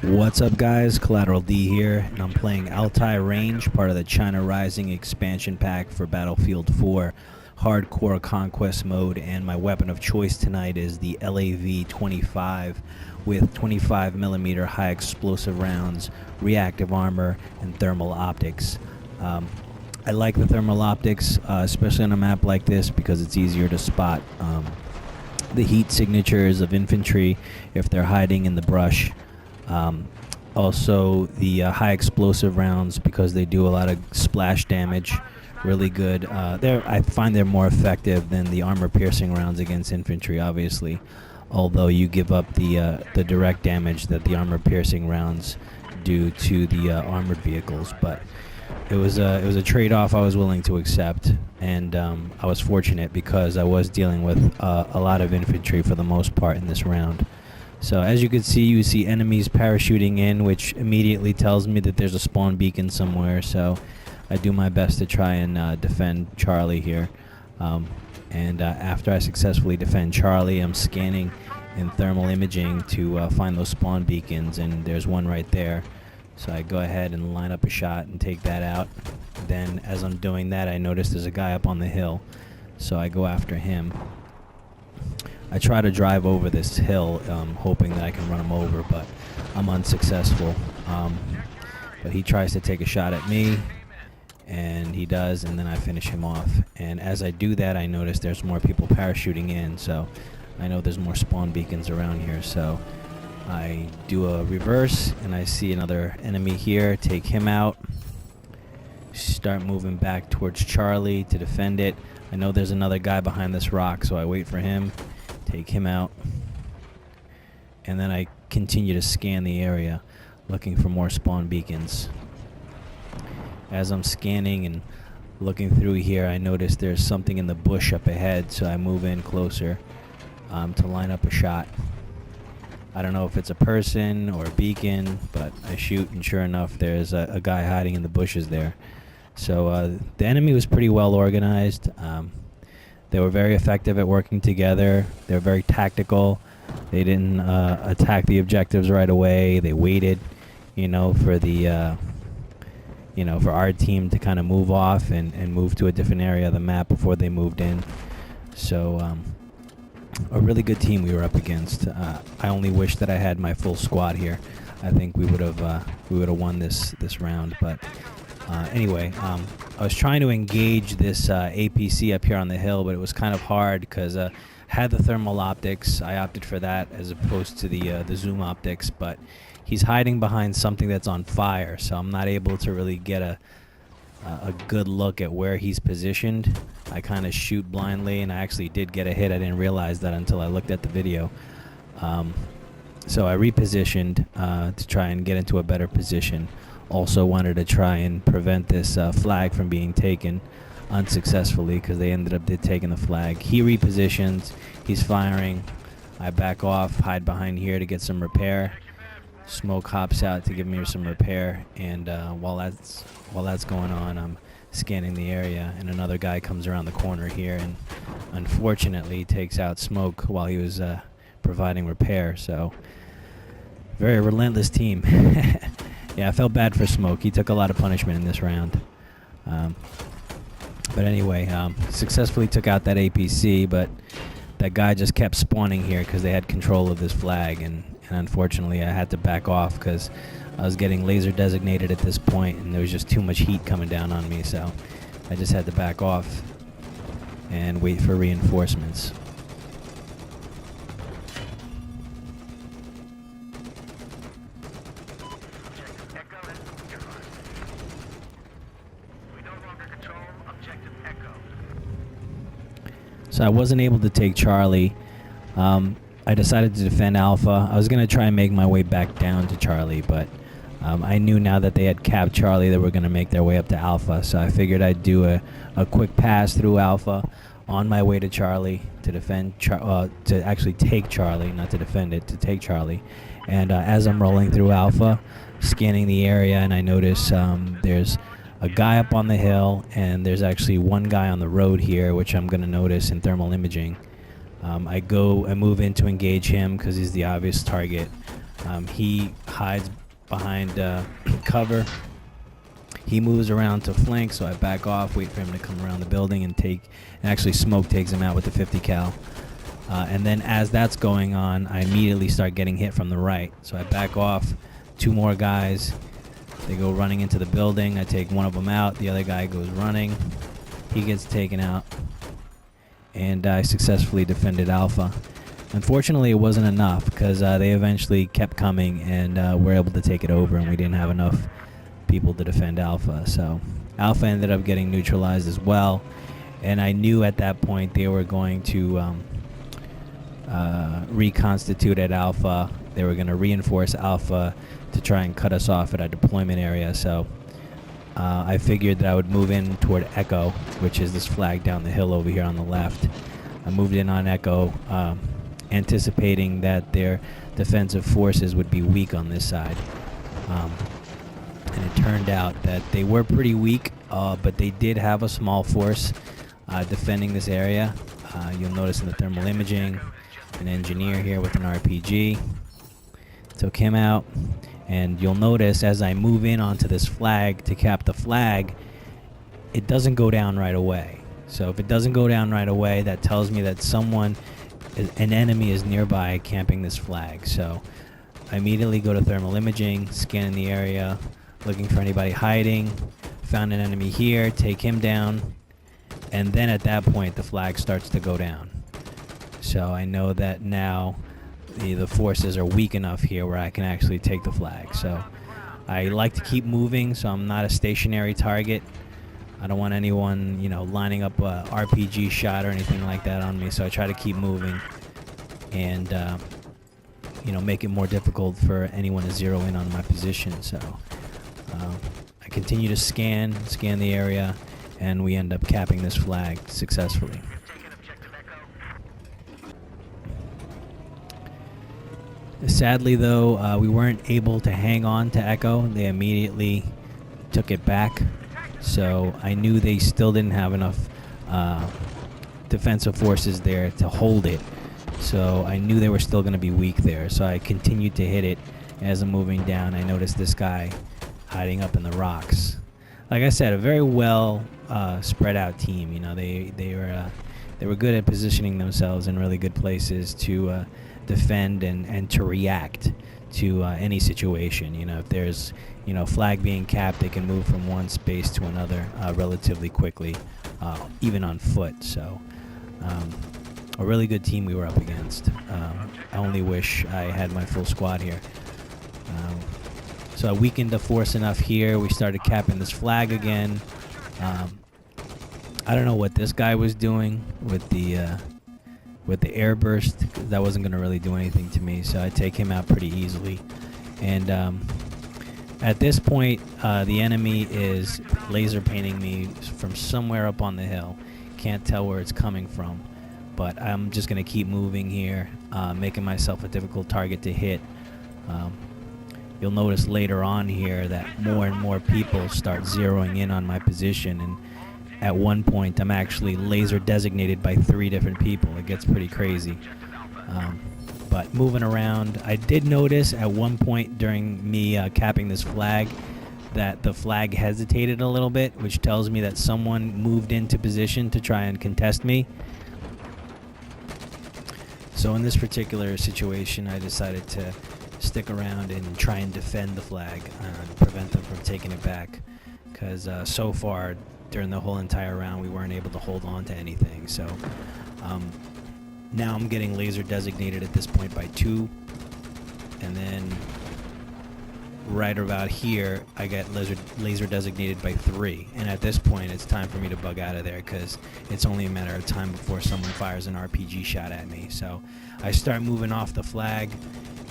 What's up, guys? Collateral D here, and I'm playing Altai Range, part of the China Rising expansion pack for Battlefield 4 Hardcore Conquest Mode, and my weapon of choice tonight is the LAV-25 with 25mm high explosive rounds, reactive armor, and thermal optics. I like the thermal optics, especially on a map like this, because it's easier to spot the heat signatures of infantry if they're hiding in the brush. Also the high explosive rounds, because they do a lot of splash damage, really good. I find they're more effective than the armor piercing rounds against infantry, obviously, although you give up the direct damage that the armor piercing rounds do to the armored vehicles. But it was a trade-off I was willing to accept, and I was fortunate because I was dealing with a lot of infantry for the most part in this round. So as you can see, you see enemies parachuting in, which immediately tells me that there's a spawn beacon somewhere. So I do my best to try and defend Charlie here. After I successfully defend Charlie, I'm scanning in thermal imaging to find those spawn beacons, and there's one right there. So I go ahead and line up a shot and take that out. Then as I'm doing that, I notice there's a guy up on the hill, so I go after him. I try to drive over this hill, hoping that I can run him over, but I'm unsuccessful. But he tries to take a shot at me, and he does, and then I finish him off. And as I do that, I notice there's more people parachuting in, so I know there's more spawn beacons around here. So I do a reverse, and I see another enemy here, take him out, start moving back towards Charlie to defend it. I know there's another guy behind this rock, so I wait for him, take him out, and then I continue to scan the area looking for more spawn beacons. As I'm scanning and looking through here, I notice there's something in the bush up ahead, so I move in closer to line up a shot. I don't know if it's a person or a beacon, but I shoot, and sure enough, there's a guy hiding in the bushes there. So the enemy was pretty well organized. They were very effective at working together. They were very tactical. They didn't attack the objectives right away. They waited, for the, for our team to kind of move off and move to a different area of the map before they moved in. So a really good team we were up against. I only wish that I had my full squad here. I think we would have won this round, but. Anyway, I was trying to engage this APC up here on the hill, but it was kind of hard because I had the thermal optics. I opted for that as opposed to the zoom optics, but he's hiding behind something that's on fire, so I'm not able to really get a good look at where he's positioned. I kind of shoot blindly, and I actually did get a hit. I didn't realize that until I looked at the video. So I repositioned to try and get into a better position. Also wanted to try and prevent this flag from being taken unsuccessfully, because they ended up taking the flag. He repositions, he's firing. I back off, hide behind here to get some repair. Smoke hops out to give me some repair, and while that's going on, I'm scanning the area, and another guy comes around the corner here and unfortunately takes out Smoke while he was providing repair. So very relentless team. Yeah, I felt bad for Smoke. He took a lot of punishment in this round. But anyway, successfully took out that APC, but that guy just kept spawning here because they had control of this flag, and unfortunately I had to back off because I was getting laser designated at this point, and there was just too much heat coming down on me, so I just had to back off and wait for reinforcements. So I wasn't able to take Charlie. I decided to defend Alpha. I was going to try and make my way back down to Charlie, but I knew now that they had capped Charlie, they were going to make their way up to Alpha. So I figured I'd do a quick pass through Alpha on my way to Charlie to defend, to actually take Charlie, not to defend it, to take Charlie. And as I'm rolling through Alpha, scanning the area, and I notice there's a guy up on the hill, and there's actually one guy on the road here, which I'm going to notice in thermal imaging. I move in to engage him because he's the obvious target. He hides behind cover. He moves around to flank, so I back off, wait for him to come around the building and actually Smoke takes him out with the 50 cal. And then as that's going on, I immediately start getting hit from the right. So I back off, 2 more guys. They go running into the building. I take one of them out. The other guy goes running. He gets taken out. And I successfully defended Alpha. Unfortunately, it wasn't enough because they eventually kept coming and were able to take it over, and we didn't have enough people to defend Alpha. So Alpha ended up getting neutralized as well. And I knew at that point they were going to reconstitute at Alpha. They were going to reinforce Alpha to try and cut us off at our deployment area. So I figured that I would move in toward Echo, which is this flag down the hill over here on the left. I moved in on Echo, anticipating that their defensive forces would be weak on this side. And it turned out that they were pretty weak, but they did have a small force defending this area. You'll notice in the thermal imaging, an engineer here with an RPG. Took him out. And you'll notice as I move in onto this flag to cap the flag, it doesn't go down right away. So if it doesn't go down right away, that tells me that an enemy is nearby camping this flag. So I immediately go to thermal imaging, scan the area, looking for anybody hiding. Found an enemy here, take him down. And then at that point, the flag starts to go down. So I know that now the forces are weak enough here where I can actually take the flag. So I like to keep moving, so I'm not a stationary target. I don't want anyone, lining up a RPG shot or anything like that on me. So I try to keep moving and, make it more difficult for anyone to zero in on my position. So I continue to scan the area, and we end up capping this flag successfully. Sadly, though, we weren't able to hang on to Echo. They immediately took it back. So I knew they still didn't have enough defensive forces there to hold it. So I knew they were still going to be weak there. So I continued to hit it. As I'm moving down, I noticed this guy hiding up in the rocks. Like I said, a very well spread out team. They were good at positioning themselves in really good places to defend and to react to any situation. If there's flag being capped, they can move from one space to another relatively quickly, even on foot. So a really good team we were up against. I only wish I had my full squad here. So I weakened the force enough here. We started capping this flag again. I don't know what this guy was doing with the air burst. That wasn't going to really do anything to me, so I take him out pretty easily. And at this point, the enemy is laser painting me from somewhere up on the hill. Can't tell where it's coming from, but I'm just going to keep moving here, making myself a difficult target to hit. You'll notice later on here that more and more people start zeroing in on my position, and at one point I'm actually laser designated by 3 different people. It gets pretty crazy. But moving around, I did notice at one point during me capping this flag that the flag hesitated a little bit, which tells me that someone moved into position to try and contest me. So in this particular situation, I decided to stick around and try and defend the flag and prevent them from taking it back, because so far during the whole entire round we weren't able to hold on to anything. So now I'm getting laser designated at this point by 2, and then right about here I get laser designated by 3, and at this point it's time for me to bug out of there because it's only a matter of time before someone fires an RPG shot at me. So I start moving off the flag,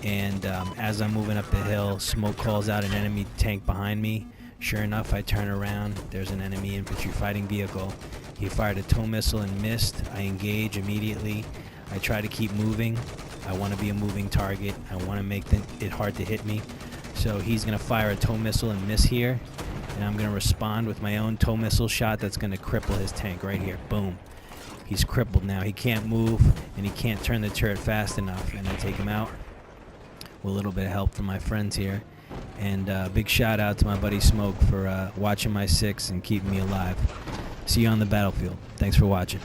and as I'm moving up the hill, Smoke calls out an enemy tank behind me. Sure enough, I turn around. There's an enemy infantry fighting vehicle. He fired a tow missile and missed. I engage immediately. I try to keep moving. I want to be a moving target. I want to make it hard to hit me. So he's going to fire a tow missile and miss here. And I'm going to respond with my own tow missile shot that's going to cripple his tank right here. Boom. He's crippled now. He can't move, and he can't turn the turret fast enough. And I take him out. with a little bit of help from my friends here. And big shout out to my buddy Smoke for watching my 6 and keeping me alive. See you on the battlefield. Thanks for watching.